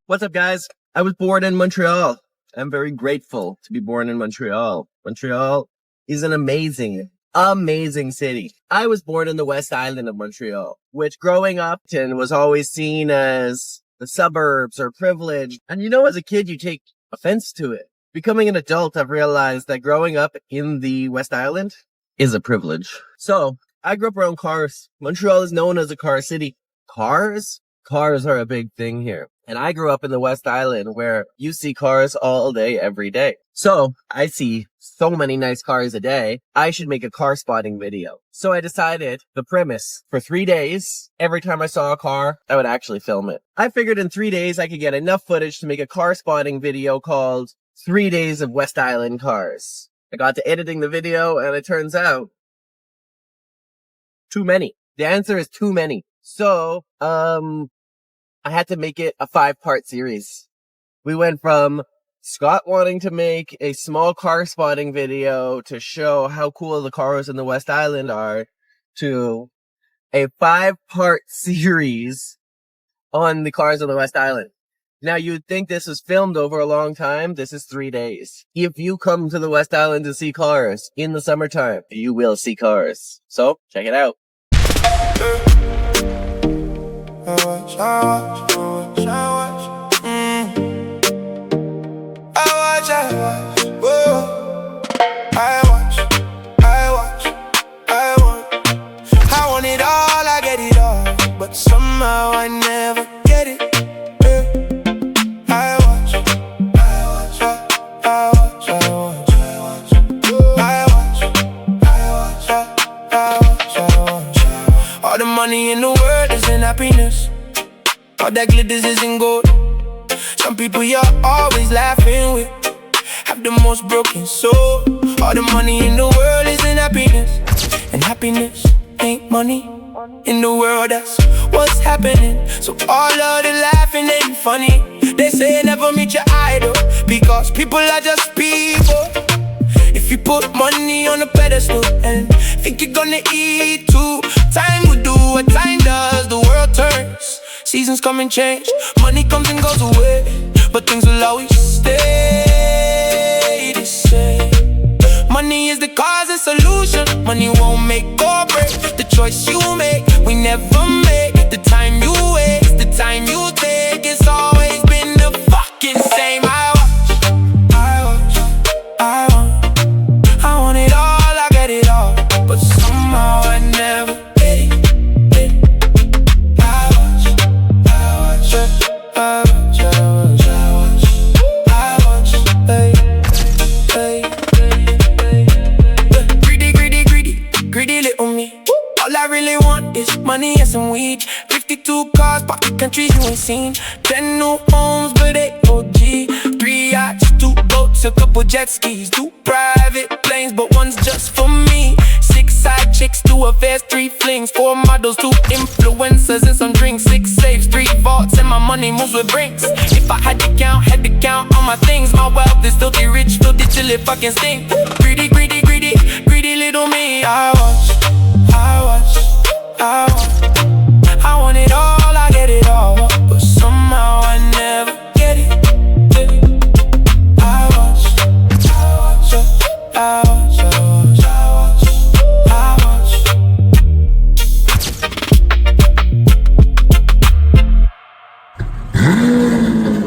What's up, guys? I was born in Montreal. I'm very grateful to be born in Montreal. Montreal is an amazing city. I was born in the West Island of Montreal, which growing up was always seen as the suburbs or privileged. And as a kid, you take offense to it. Becoming an adult, I've realized that growing up in the West Island is a privilege. So I grew up around cars. Montreal is known as a car city. Cars are a big thing here. And I grew up in the West Island where you see cars all day, every day. So I see so many nice cars a day. I should make a car spotting video. So I decided the premise for 3 days, every time I saw a car, I would actually film it. I figured in 3 days I could get enough footage to make a car spotting video called 3 Days of West Island Cars. I got to editing the video and it turns out too many. The answer is too many. So, I had to make it a 5-part series. We went from Scott wanting to make a small car spotting video to show how cool the cars in the West Island are to a 5-part series on the cars on the West Island. Now, you'd think this was filmed over a long time. This is 3 days. If you come to the West Island to see cars in the summertime, you will see cars. So, check it out. I want it all, I get it all, but somehow I never get it. All the money in the world isn't happiness. All that glitters isn't gold. Some people you're always laughing with have the most broken soul. All the money in the world isn't happiness, and happiness ain't money in the world. That's what's happening. So all of the laughing ain't funny. They say never meet your idol, because people are just people. If you put money on a pedestal and think you're gonna eat too, time will do what time does. The world turns, seasons come and change, money comes and goes away, but things will always stay the same. Money is the cause and solution. Money won't make or break the choice you make. We never make the time you waste, the time you take. It's always been the fucking same. I want it all, I get it all, but somehow I never get it. Greedy little me. All I really want is money and some weed. 52 cars, pocket countries you ain't seen. 10 new homes, but they OG. 3 yachts, 2 boats, a couple jet skis. 2 private planes, but one's just for me. 6 side chicks, 2 affairs, 3 flings. 4 models, 2 influencers, and some drinks. 6 safes, 3 vaults, and my money moves with brinks. If I had to count all my things. My wealth is filthy rich, filthy till it fucking stink. Greedy little me. I want it all, I get it all, but somehow I never get it. I watch.